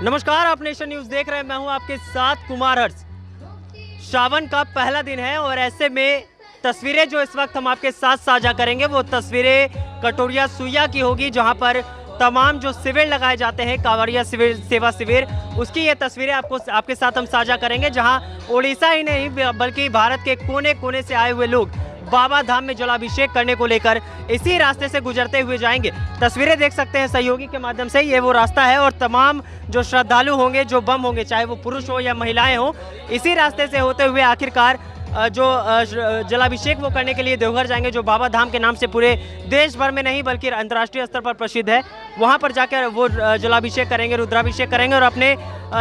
नमस्कार, आप nation news देख रहे हैं। मैं हूं आपके साथ कुमार हर्ष। श्रावण का पहला दिन है और ऐसे में तस्वीरें जो इस वक्त हम आपके साथ साझा करेंगे वो तस्वीरें कटोरिया सुइया की होगी, जहां पर तमाम जो शिविर लगाए जाते हैं, कांवड़िया शिविर, सेवा शिविर, उसकी ये तस्वीरें आपके साथ हम साझा करेंगे, जहां ओडिशा ही नहीं बल्कि भारत के कोने कोने से आए हुए लोग बाबा धाम में जलाभिषेक करने को लेकर इसी रास्ते से गुजरते हुए जाएंगे। तस्वीरें देख सकते हैं सहयोगी के माध्यम से, ये वो रास्ता है और तमाम जो श्रद्धालु होंगे, जो बम होंगे, चाहे वो पुरुष हो या महिलाएं हो, इसी रास्ते से होते हुए आखिरकार जो जलाभिषेक वो करने के लिए देवघर जाएंगे, जो बाबा धाम के नाम से पूरे देश भर में नहीं बल्कि अंतर्राष्ट्रीय स्तर पर प्रसिद्ध है। वहाँ पर जाकर वो जलाभिषेक करेंगे, रुद्राभिषेक करेंगे और अपने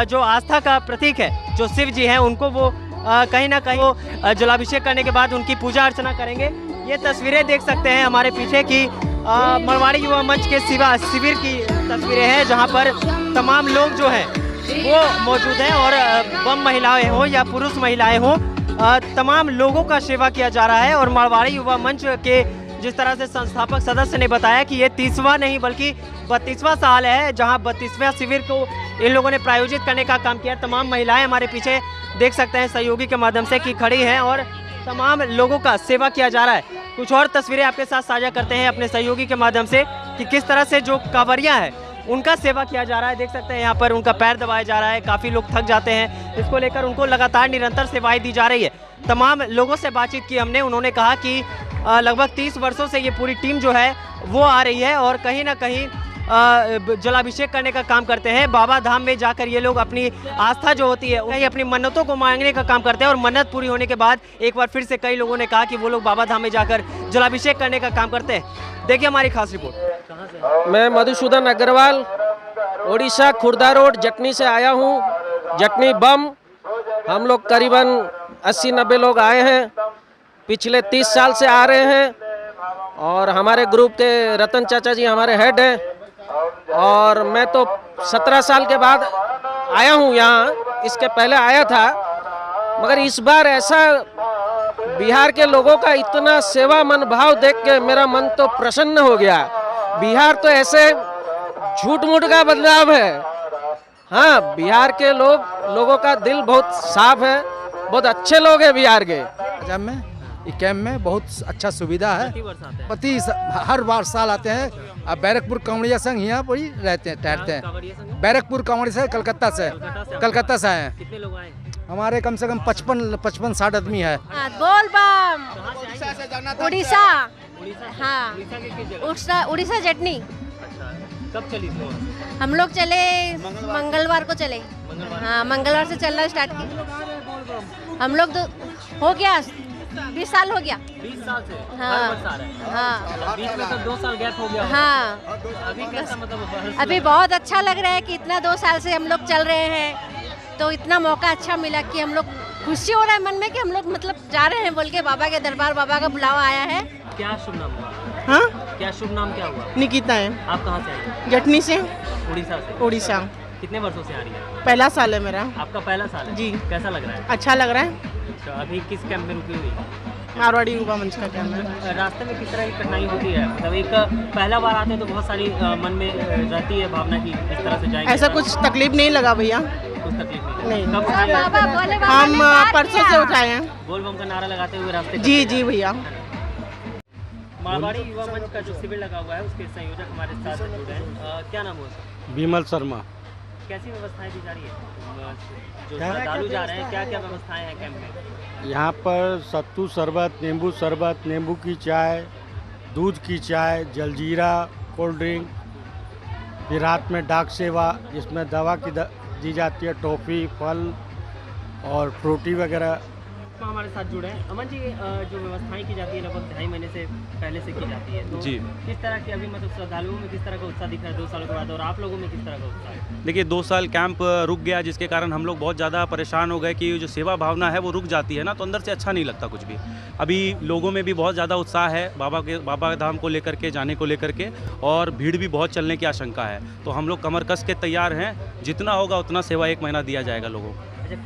जो आस्था का प्रतीक है, जो शिव जी हैं, उनको वो कहीं ना कहीं वो जलाभिषेक करने के बाद उनकी पूजा अर्चना करेंगे। ये तस्वीरें देख सकते हैं हमारे पीछे की मरवाड़ी युवा मंच के शिविर की तस्वीरें हैं, जहां पर तमाम लोग जो हैं वो मौजूद हैं और बम महिलाएं हो या पुरुष महिलाएं हो, तमाम लोगों का सेवा किया जा रहा है। और मरवाड़ी युवा मंच के जिस तरह से संस्थापक सदस्य ने बताया कि ये 30वां नहीं बल्कि 32वां साल है जहां 32वें शिविर को इन लोगों ने प्रायोजित करने का काम किया। तमाम महिलाएं हमारे पीछे देख सकते हैं सहयोगी के माध्यम से कि खड़ी हैं और तमाम लोगों का सेवा किया जा रहा है। कुछ और तस्वीरें आपके साथ साझा करते हैं अपने सहयोगी के माध्यम से कि किस तरह से जो कांवरिया है उनका सेवा किया जा रहा है। देख सकते हैं यहाँ पर उनका पैर दबाया जा रहा है, काफ़ी लोग थक जाते हैं, इसको लेकर उनको लगातार निरंतर सेवाएं दी जा रही है। तमाम लोगों से बातचीत की हमने, उन्होंने कहा कि लगभग 30 वर्षों से ये पूरी टीम जो है वो आ रही है और कहीं ना कहीं जलाभिषेक करने का काम करते हैं। बाबा धाम में जाकर ये लोग अपनी आस्था जो होती है, कहीं अपनी मन्नतों को मांगने का काम करते हैं और मन्नत पूरी होने के बाद एक बार फिर से कई लोगों ने कहा कि वो लोग बाबा धाम में जाकर जलाभिषेक करने का काम करते हैं। देखिए हमारी खास रिपोर्ट। कहाँ से? मैं मधुसूदन अग्रवाल, ओडिशा, खुर्दा रोड, जटनी से आया हूँ। जटनी बम हम लोग करीबन 80-90 लोग आए हैं, पिछले 30 साल से आ रहे हैं और हमारे ग्रुप के रतन चाचा जी हमारे हेड हैं और मैं तो 17 साल के बाद आया हूँ यहाँ। इसके पहले आया था, मगर इस बार ऐसा बिहार के लोगों का इतना सेवा मन भाव देख के मेरा मन तो प्रसन्न हो गया। बिहार तो ऐसे झूठ मूठ का बदलाव है। हाँ, बिहार के लोगों का दिल बहुत साफ है, बहुत अच्छे लोग हैं बिहार के। जब में ये कैंप में बहुत अच्छा सुविधा है, हर बार साल आते हैं। अब बैरकपुर कांवड़िया संघ यहाँ पर ही रहते हैं, ठहरते हैं। बैरकपुर कांवड़िया से कलकत्ता से आए हैं। कितने लोग आए? हमारे कम से कम 55-60 आदमी है। बोल बम उड़ीसा, हाँ उड़ीसा जटनी। कब चली थी? हम लोग चले मंगलवार को चले। हाँ, मंगलवार से चलना स्टार्ट किया। हम लोग हो गया 20 साल हो गया। 20 साल से? हाँ, हर वर्ष आ रहे हैं? हाँ। बीच में तो 2 साल गैप हो गया। हाँ, अभी कैसा मतलब? अभी बहुत अच्छा लग रहा है कि इतना 2 साल से हम लोग चल रहे हैं, तो इतना मौका अच्छा मिला कि हम लोग खुशी हो रहा है मन में कि हम लोग मतलब जा रहे हैं बोल के बाबा के दरबार, बाबा का बुलावा आया है। क्या शुभ नाम हुआ? हाँ, क्या शुभ नाम क्या हुआ? निकिता है। आप कहाँ से आई? जटनी से। उड़ीसा से? उड़ीसा। कितने वर्षों से आ रही है? पहला साल है मेरा। आपका पहला साल है? जी। कैसा लग रहा है? अच्छा लग रहा है। तो अभी किस कैंप में रुकी हुई? मारवाड़ी युवा मंच का कैंप है। रास्ते में किस तरह की कठिनाई होती है? मतलब एक पहला बार आते हैं तो बहुत सारी मन में रहती है भावना की इस तरह से जाएंगे। ऐसा कुछ तकलीफ नहीं लगा भैया। कुछ तकलीफ नहीं। कब उठाए? हम परसों से उठाए हैं। बोल बम का नारा लगाते हुए रास्ते? जी जी भैया। मारवाड़ी युवा मंच का जो शिविर लगा हुआ है उसके संयोजक हमारे साथ जुड़े हैं। क्या नाम है उसका? विमल शर्मा। कैसी व्यवस्थाएं दी जा रही है? जो श्रद्धालु जा रहे हैं, क्या क्या व्यवस्थाएं हैं कैंप में? यहाँ पर सत्तू शरबत, नींबू की चाय, दूध की चाय, जलजीरा, कोल्ड ड्रिंक, फिर रात में डाक सेवा जिसमें दवा की दी जाती है, टॉफ़ी, फल और फ्रूटी वगैरह। हमारे साथ जुड़े हैं अमन जी, जो व्यवस्थाएं की जाती है लगभग 2.5 महीने से पहले से की जाती है, तो जी किस तरह की अभी मतलब श्रद्धालुओं में किस तरह का उत्साह दिख रहा है 2 सालों के बाद, और आप लोगों में किस तरह का उत्साह है? देखिए 2 साल कैंप रुक गया, जिसके कारण हम लोग बहुत ज़्यादा परेशान हो गए कि जो सेवा भावना है वो रुक जाती है ना, तो अंदर से अच्छा नहीं लगता कुछ भी। अभी लोगों में भी बहुत ज़्यादा उत्साह है बाबा धाम को लेकर के, जाने को लेकर के, और भीड़ भी बहुत चलने की आशंका है। तो हम लोग कमर कस के तैयार हैं, जितना होगा उतना सेवा 1 महीना दिया जाएगा लोगों को। जब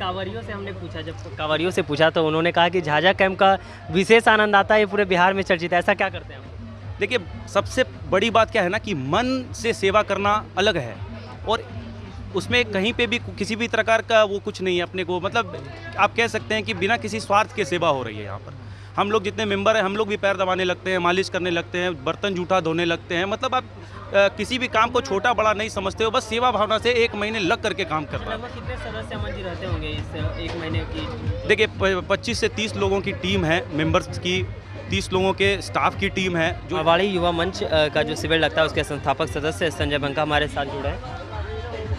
कांवरियों से पूछा तो उन्होंने कहा कि झाझा कैंप का विशेष आनंद आता है, ये पूरे बिहार में चर्चित है। ऐसा क्या करते हैं हम? देखिए सबसे बड़ी बात क्या है ना कि मन से सेवा करना अलग है और उसमें कहीं पे भी किसी भी प्रकार का वो कुछ नहीं है अपने को, मतलब आप कह सकते हैं कि बिना किसी स्वार्थ के सेवा हो रही है यहाँ पर। हम लोग जितने मेंबर हैं हम लोग भी पैर दबाने लगते हैं, मालिश करने लगते हैं, बर्तन जूठा धोने लगते हैं, मतलब आप किसी भी काम को छोटा बड़ा नहीं समझते हो, बस सेवा भावना से 1 महीने लग करके काम कर रहे हैं। लगभग कितने सदस्य अमन जी रहते होंगे इस 1 महीने की? देखिए 25 से 30 लोगों की टीम है, मेंबर्स की 30 लोगों के स्टाफ की टीम है। जो मारवाड़ी युवा मंच का जो शिविर लगता है उसके संस्थापक सदस्य संजय बंका हमारे साथ जुड़े हैं।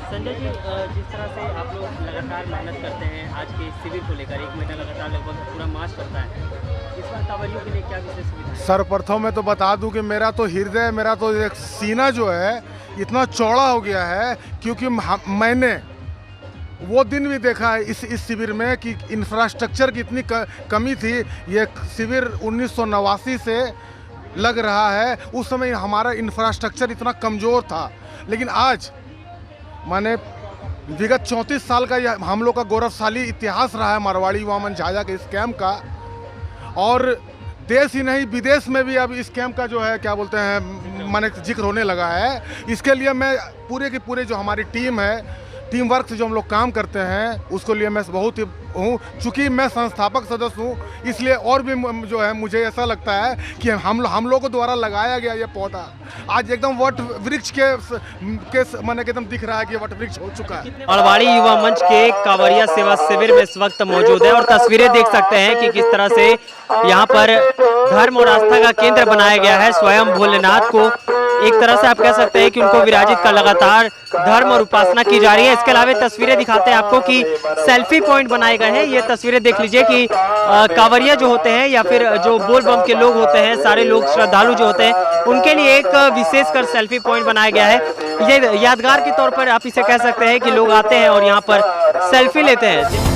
संजय जी, जिस तरह से आप लोग लगातार मेहनत करते हैं आज के शिविर को लेकर, 1 महीना लगातार लगभग पूरा मार्च करता है, इस बार कांवरियों के लिए क्या विशेष सुविधा है? सर्वप्रथम मैं तो बता दूं कि मेरा तो हृदय, मेरा तो एक सीना जो है इतना चौड़ा हो गया है, क्योंकि मैंने वो दिन भी देखा है इस शिविर में कि इंफ्रास्ट्रक्चर की इतनी कमी थी। ये शिविर 1989 से लग रहा है, उस समय हमारा इंफ्रास्ट्रक्चर इतना कमज़ोर था, लेकिन आज माने विगत 34 साल का यह हम लोग का गौरवशाली इतिहास रहा है मारवाड़ी युवा मंच झाझा के इस कैंप का, और देश ही नहीं विदेश में भी अब इस कैंप का जो है क्या बोलते हैं माने जिक्र होने लगा है। इसके लिए मैं पूरे की पूरे जो हमारी टीम है, टीम वर्क से जो हम लोग काम करते हैं उसको लिए मैं बहुत ही हूँ। चूँकि मैं संस्थापक सदस्य हूँ, इसलिए और भी जो है मुझे ऐसा लगता है कि हम लोगों द्वारा लगाया गया ये पौधा आज एकदम वट वृक्ष के माने एकदम दिख रहा है कि वट वृक्ष हो चुका है। मारवाड़ी युवा मंच के कांवरिया सेवा शिविर में इस वक्त मौजूद है और तस्वीरें देख सकते हैं कि किस तरह से यहाँ पर धर्म और आस्था का केंद्र बनाया गया है। स्वयं भोलेनाथ को एक तरह से आप कह सकते हैं कि उनको विराजित कर लगातार धर्म और उपासना की जा रही है। इसके अलावा तस्वीरें दिखाते हैं आपको कि सेल्फी पॉइंट बनाए गए हैं। ये तस्वीरें देख लीजिए कि कांवरिया जो होते हैं या फिर जो बोल बम के लोग होते हैं, सारे लोग श्रद्धालु जो होते हैं, उनके लिए एक विशेषकर सेल्फी पॉइंट बनाया गया है। ये यादगार के तौर पर आप इसे कह सकते हैं कि लोग आते हैं और यहाँ पर सेल्फी लेते हैं।